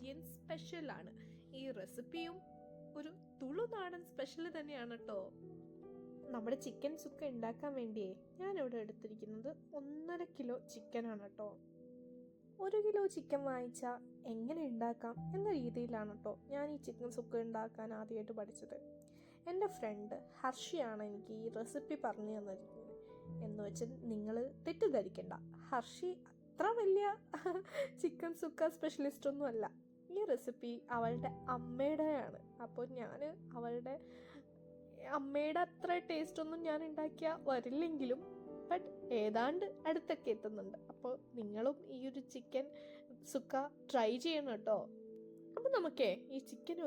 Indian സ്പെഷ്യലാണ്. ഈ റെസിപ്പിയും ഒരു തുളുനാടൻ സ്പെഷ്യൽ തന്നെയാണ് കേട്ടോ. നമ്മുടെ ചിക്കൻ സുക്ക ഉണ്ടാക്കാൻ വേണ്ടിയേ ഞാനിവിടെ എടുത്തിരിക്കുന്നത് 1.5 കിലോ ചിക്കനാണ് കേട്ടോ. 1 കിലോ ചിക്കൻ വാങ്ങിച്ചാൽ എങ്ങനെ ഉണ്ടാക്കാം എന്ന രീതിയിലാണ് കേട്ടോ ഞാൻ ഈ ചിക്കൻ സുക്ക ഉണ്ടാക്കാൻ ആദ്യമായിട്ട് പഠിച്ചത്. എൻ്റെ ഫ്രണ്ട് ഹർഷിയാണ് എനിക്ക് ഈ റെസിപ്പി പറഞ്ഞു തന്നിരിക്കുന്നത്. എന്ന് വെച്ചാൽ നിങ്ങൾ തെറ്റിദ്ധരിക്കണ്ട, ഹർഷി അത്ര വലിയ ചിക്കൻ സുക്ക സ്പെഷ്യലിസ്റ്റ് ഒന്നും അല്ല. ഈ റെസിപ്പി അവളുടെ അമ്മയുടെയാണ്. അപ്പോൾ ഞാൻ അവളുടെ അമ്മയുടെ അത്ര ടേസ്റ്റ് ഒന്നും ഞാൻ ഉണ്ടാക്കിയാൽ വരില്ലെങ്കിലും ബട്ട് ഏതാണ്ട് അടുത്തൊക്കെ എത്തുന്നുണ്ട്. അപ്പോൾ നിങ്ങളും ഈ ഒരു ചിക്കൻ സുക്ക ട്രൈ ചെയ്യണം കേട്ടോ. അപ്പം നമുക്കേ ഈ ചിക്കൻ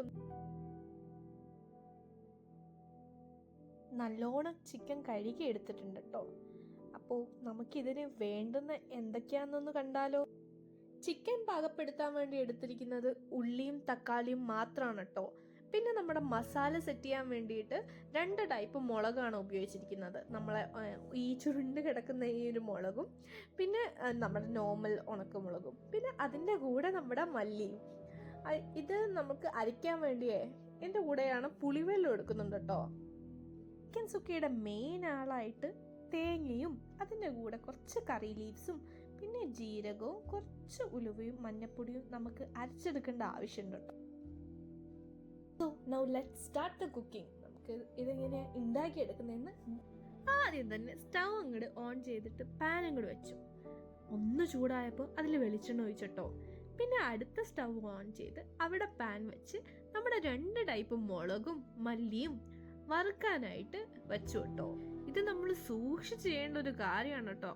നല്ലോണം ചിക്കൻ കഴുകി എടുത്തിട്ടുണ്ട് കേട്ടോ. അപ്പോൾ നമുക്കിതിന് വേണ്ടുന്ന എന്തൊക്കെയാണെന്നൊന്ന് കണ്ടാലോ. ചിക്കൻ പാകപ്പെടുത്താൻ വേണ്ടി എടുത്തിരിക്കുന്നത് ഉള്ളിയും തക്കാളിയും മാത്രമാണ് കേട്ടോ. പിന്നെ നമ്മുടെ മസാല സെറ്റ് ചെയ്യാൻ വേണ്ടിയിട്ട് 2 ടൈപ്പ് മുളകാണ് ഉപയോഗിച്ചിരിക്കുന്നത്. നമ്മളെ ഈ ചുരുണ്ട് കിടക്കുന്ന ഈ ഒരു മുളകും പിന്നെ നമ്മുടെ നോർമൽ ഉണക്കമുളകും, പിന്നെ അതിൻ്റെ കൂടെ നമ്മുടെ മല്ലിയും. ഇത് നമുക്ക് അരയ്ക്കാൻ വേണ്ടിയേ എൻ്റെ കൂടെയാണ് പുളിവെള്ളം എടുക്കുന്നുണ്ട് കേട്ടോ. ചിക്കൻ സുക്കയുടെ മെയിൻ ആളായിട്ട് തേങ്ങയും അതിൻ്റെ കൂടെ കുറച്ച് കറി ലീവ്സും പിന്നെ ജീരകവും കുറച്ച് ഉലുവയും മഞ്ഞപ്പൊടിയും നമുക്ക് അരച്ചെടുക്കേണ്ട ആവശ്യമുണ്ട് കേട്ടോ. So now let's start the cooking. നമുക്ക് ഇതെങ്ങനെ ഉണ്ടാക്കിയെടുക്കുന്നതെന്ന് ആദ്യം തന്നെ സ്റ്റൗ അങ്ങോട്ട് ഓൺ ചെയ്തിട്ട് പാൻ അങ്ങോട്ട് വെച്ചു. ഒന്ന് ചൂടായപ്പോൾ അതിൽ വെളിച്ചെണ്ണ ഒഴിച്ചിട്ടോ. പിന്നെ അടുത്ത സ്റ്റൗ ഓൺ ചെയ്ത് അവിടെ പാൻ വെച്ച് നമ്മുടെ 2 ടൈപ്പ് മുളകും മല്ലിയും വറുക്കാനായിട്ട് വെച്ചു കേട്ടോ. ഇത് നമ്മൾ സൂക്ഷിച്ച് ചെയ്യേണ്ട ഒരു കാര്യമാണ് കേട്ടോ.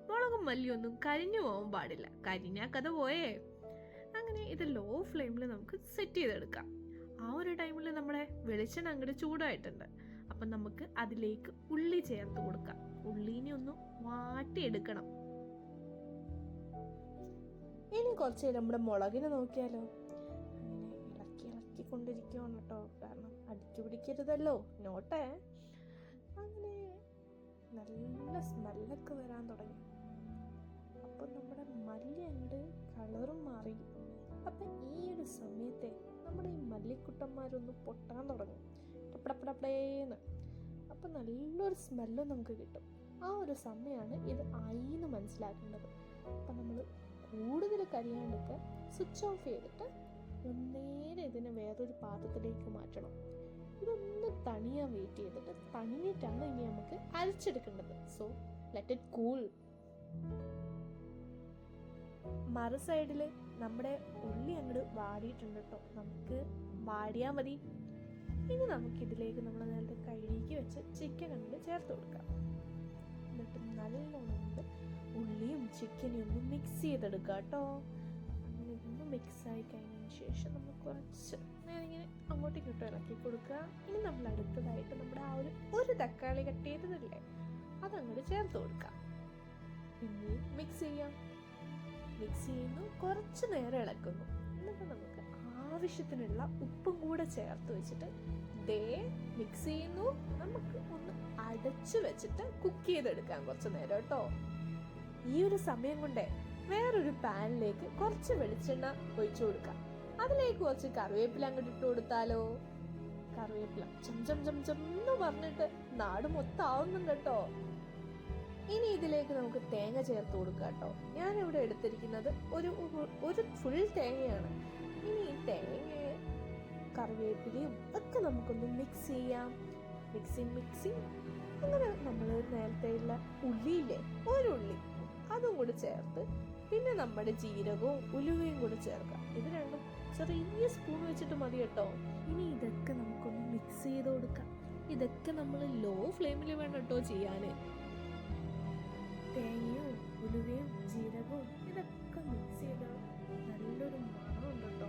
മുളകും മല്ലിയൊന്നും കരിഞ്ഞു പോകാൻ പാടില്ല, കരിഞ്ഞാൽ കഥ പോയേ. അങ്ങനെ ഇത് ലോ ഫ്ലെയിമിൽ നമുക്ക് സെറ്റ് ചെയ്തെടുക്കാം. ആ ഒരു ടൈമിൽ നമ്മുടെ വെളിച്ചെണ്ണ അങ്ങോട്ട് ചൂടായിട്ടുണ്ട്. അപ്പം നമുക്ക് അതിലേക്ക് ഉള്ളി ചേർത്ത് കൊടുക്കാം. ഉള്ളിനെ ഒന്ന് വാട്ടിയെടുക്കണം. ഇനി കുറച്ച് നമ്മുടെ മുളകിനെ നോക്കിയാലോ. അങ്ങനെ ഇളക്കി കൊണ്ടിരിക്കുകയാണ് കേട്ടോ, കാരണം അടിച്ചു പിടിക്കരുതല്ലോ, നോട്ടേ. അങ്ങനെ നല്ല സ്മെല്ലൊക്കെ വരാൻ തുടങ്ങി. അപ്പം നമ്മുടെ മല്ലി അങ്ങോട്ട് കളറും മാറി. അപ്പം ഈ ഒരു സമയത്തെ നമ്മുടെ ഈ മല്ലിക്കുട്ടന്മാരൊന്ന് പൊട്ടാൻ തുടങ്ങും, ടപ്പടപ്പടപ്പടേന്ന്. അപ്പം നല്ലൊരു സ്മെല്ലും നമുക്ക് കിട്ടും. ആ ഒരു സമയമാണ് ഇത് ആയിന്ന് മനസ്സിലാക്കേണ്ടത്. അപ്പം നമ്മൾ കൂടുതൽ കരിയാണ്ടൊക്കെ സ്വിച്ച് ഓഫ് ചെയ്തിട്ട് നേരെ ഇതിനെ വേറൊരു പാത്രത്തിലേക്ക് മാറ്റണം. ഇതൊന്ന് തണിയാൻ വെയിറ്റ് ചെയ്തിട്ട് തണിഞ്ഞിട്ടാണ് ഇനി നമുക്ക് അരച്ചെടുക്കേണ്ടത്. So let it cool. മറു സൈഡിൽ നമ്മുടെ ഉള്ളി അങ്ങോട്ട് വാടിയിട്ടുണ്ട് കേട്ടോ. നമുക്ക് വാടിയാൽ മതി. ഇനി നമുക്കിതിലേക്ക് നമ്മൾ നേരത്തെ കഴുകി വെച്ച് ചിക്കൻ അങ്ങോട്ട് ചേർത്ത് കൊടുക്കാം. എന്നിട്ട് നല്ലോണം ഉള്ളിയും ചിക്കനും ഒന്ന് മിക്സ് ചെയ്തെടുക്കുക കേട്ടോ. അങ്ങനെ ഒന്ന് മിക്സായി കഴിഞ്ഞതിന് ശേഷം നമ്മൾ കുറച്ച് ഇങ്ങനെ അങ്ങോട്ടും ഇങ്ങോട്ടും ഇളക്കി കൊടുക്കുക. ഇനി നമ്മൾ അടുത്തതായിട്ട് നമ്മുടെ ആ ഒരു തക്കാളി കട്ട് ചെയ്തതല്ലേ അതങ്ങോട്ട് ചേർത്ത് കൊടുക്കാം. പിന്നെ മിക്സ് ചെയ്യുന്നു, കുറച്ച് നേരം ഇളക്കുന്നു. എന്നിട്ട് നമുക്ക് ആവശ്യത്തിനുള്ള ഉപ്പും കൂടെ ചേർത്ത് വെച്ചിട്ട് മിക്സ് ചെയ്യുന്നു. നമുക്ക് ഒന്ന് അടച്ചു വെച്ചിട്ട് കുക്ക് ചെയ്തെടുക്കാം കുറച്ച് നേരം കേട്ടോ. ഈ ഒരു സമയം കൊണ്ടേ വേറൊരു പാനിലേക്ക് കുറച്ച് വെളിച്ചെണ്ണ ഒഴിച്ചു കൊടുക്കാം. അതിലേക്ക് കുറച്ച് കറിവേപ്പില അങ്ങോട്ട് ഇട്ട് കൊടുത്താലോ. കറിവേപ്പില ചം എന്ന് പറഞ്ഞിട്ട് നാട് മൊത്തം ആവുന്നുണ്ട് കേട്ടോ. ഇനി ഇതിലേക്ക് നമുക്ക് തേങ്ങ ചേർത്ത് കൊടുക്കാം കേട്ടോ. ഞാനിവിടെ എടുത്തിരിക്കുന്നത് ഒരു ഫുൾ തേങ്ങയാണ്. ഇനി ഈ തേങ്ങയെ കറിവേപ്പിലയും ഒക്കെ നമുക്കൊന്ന് മിക്സ് ചെയ്യാം. മിക്സിങ്. അങ്ങനെ നമ്മൾ നേരത്തെയുള്ള ഉള്ളിയില്ലേ, ഒരു ഉള്ളി അതും കൂടി ചേർത്ത് പിന്നെ നമ്മുടെ ജീരകവും ഉലുവയും കൂടി ചേർക്കാം. ഇത് രണ്ടും ചെറിയ സ്പൂൺ വെച്ചിട്ട് മതി കേട്ടോ. ഇനി ഇതൊക്കെ നമുക്കൊന്ന് മിക്സ് ചെയ്ത് കൊടുക്കാം. ഇതൊക്കെ നമ്മൾ ലോ ഫ്ലെയിമിൽ വേണം കേട്ടോ ചെയ്യാൻ. തേങ്ങയും ഉലുവയും ജീരകവും ഇതൊക്കെ മിക്സ് ചെയ്ത് നല്ലൊരു മണമുണ്ട് കേട്ടോ.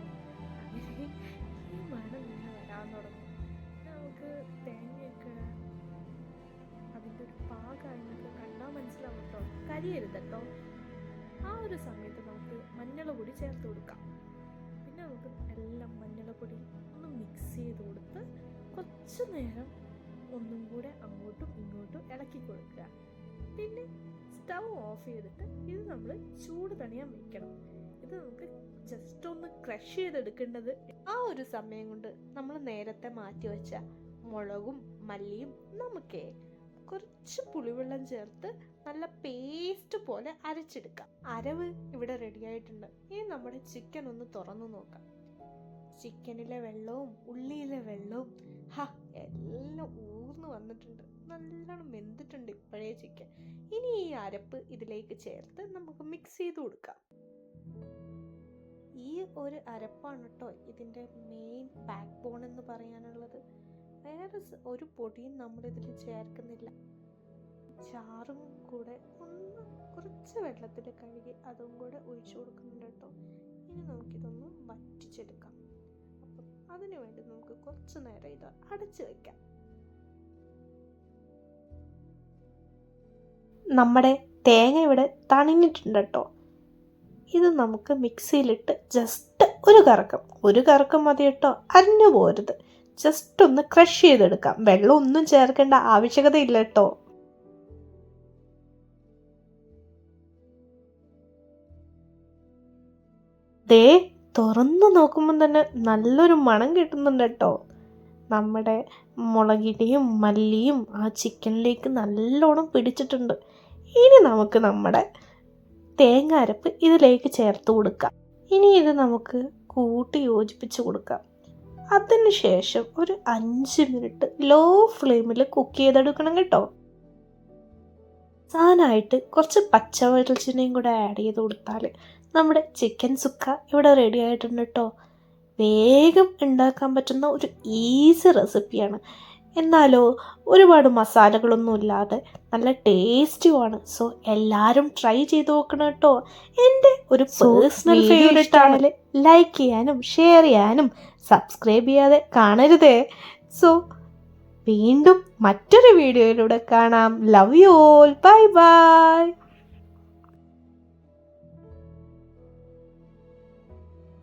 അങ്ങനെ ഈ മണം ഇങ്ങനെ വരാൻ തുടങ്ങും. നമുക്ക് തേങ്ങയൊക്കെ അതിൻ്റെ ഒരു പാകമായിട്ട് കണ്ടാൽ മനസ്സിലാവും കേട്ടോ, കരിയരുത് കേട്ടോ. ആ ഒരു സമയത്ത് നമുക്ക് മഞ്ഞൾപ്പൊടി ചേർത്ത് കൊടുക്കാം. പിന്നെ നമുക്ക് എല്ലാം മഞ്ഞൾപ്പൊടി ഒന്ന് മിക്സ് ചെയ്ത് കൊടുത്ത് കുറച്ച് നേരം ഒന്നും കൂടെ അങ്ങോട്ടും ഇങ്ങോട്ടും ഇളക്കി കൊടുക്കുക. പിന്നെ സ്റ്റൗ ഓഫ് ചെയ്തിട്ട് ഇത് നമ്മൾ ചൂട് തണിയാൻ വെക്കണം. ഇത് നമുക്ക് ജസ്റ്റ് ജസ്റ്റ് ഒന്ന് ക്രഷ് ചെയ്തെടുക്കേണ്ടത്. ആ ഒരു സമയം കൊണ്ട് നമ്മൾ നേരത്തെ മാറ്റി വെച്ച മുളകും മല്ലിയും നമുക്ക് കുറച്ച് പുളിവെള്ളം ചേർത്ത് നല്ല പേസ്റ്റ് പോലെ അരച്ചെടുക്കാം. അരവ് ഇവിടെ റെഡി ആയിട്ടുണ്ട്. ഇനി നമ്മുടെ ചിക്കൻ ഒന്ന് തുറന്നു നോക്കാം. ചിക്കനിലെ വെള്ളവും ഉള്ളിയിലെ വെള്ളവും എല്ലാം ഊർന്നു വന്നിട്ടുണ്ട്. നല്ലോണം വെന്തിട്ടുണ്ട് ഇപ്പോഴേ ചിക്കൻ. ഇനി ഈ അരപ്പ് ഇതിലേക്ക് ചേർത്ത് നമുക്ക് മിക്സ് ചെയ്ത് കൊടുക്കാം. ഈ ഒരു അരപ്പാണ് കേട്ടോ ഇതിൻ്റെ മെയിൻ ബാക്ക് ബോൺ എന്ന് പറയാനുള്ളത്. വേറെ ഒരു പൊടിയും നമ്മളിതിൽ ചേർക്കുന്നില്ല. ചാറും കൂടെ ഒന്ന് കുറച്ച് വെള്ളത്തിൽ കഴുകി അതും കൂടെ ഒഴിച്ചു കൊടുക്കുന്നുണ്ട് കേട്ടോ. ഇനി നമുക്കിതൊന്ന് വറ്റിച്ചെടുക്കാം. അപ്പം അതിനു വേണ്ടി നമുക്ക് കുറച്ച് നേരം ഇത് അടച്ചു വയ്ക്കാം. നമ്മുടെ തേങ്ങ ഇവിടെ തണിഞ്ഞിട്ടുണ്ട് കേട്ടോ. ഇത് നമുക്ക് മിക്സിയിലിട്ട് ജസ്റ്റ് ഒരു കറക്കം മതി കേട്ടോ, അരിഞ്ഞു പോരുത്. ജസ്റ്റ് ഒന്ന് ക്രഷ് ചെയ്തെടുക്കാം. വെള്ളം ഒന്നും ചേർക്കേണ്ട ആവശ്യകതയില്ല കേട്ടോ. ദേ തുറന്നു നോക്കുമ്പോൾ തന്നെ നല്ലൊരു മണം കിട്ടുന്നുണ്ട് കേട്ടോ. നമ്മുടെ മുളകിൻ്റെയും മല്ലിയും ആ ചിക്കനിലേക്ക് നല്ലോണം പിടിച്ചിട്ടുണ്ട്. ഇനി നമുക്ക് നമ്മുടെ തേങ്ങ അരപ്പ് ഇതിലേക്ക് ചേർത്ത് കൊടുക്കാം. ഇനി ഇത് നമുക്ക് കൂട്ടി യോജിപ്പിച്ച് കൊടുക്കാം. അതിനുശേഷം ഒരു 5 മിനിറ്റ് ലോ ഫ്ലെയിമിൽ കുക്ക് ചെയ്തെടുക്കണം കേട്ടോ. അവസാനമായിട്ട് കുറച്ച് പച്ചവെളിച്ചെണ്ണയും കൂടെ ആഡ് ചെയ്ത് കൊടുത്താൽ നമ്മുടെ ചിക്കൻ സുക്ക ഇവിടെ റെഡി ആയിട്ടുണ്ട് കേട്ടോ. വേഗം ഉണ്ടാക്കാൻ പറ്റുന്ന ഒരു ഈസി റെസിപ്പിയാണ്. എന്നാലോ ഒരുപാട് മസാലകളൊന്നും ഇല്ലാതെ നല്ല ടേസ്റ്റിയുമാണ്. സോ എല്ലാവരും ട്രൈ ചെയ്ത് നോക്കണം കേട്ടോ. എൻ്റെ ഒരു പേഴ്സണൽ ഫേവറേറ്റ് ആണ്. ലൈക്ക് ചെയ്യാനും ഷെയർ ചെയ്യാനും സബ്സ്ക്രൈബ് ചെയ്യാതെ കാണരുതേ. സോ വീണ്ടും മറ്റൊരു വീഡിയോയിലൂടെ കാണാം. Love you all. Bye bye.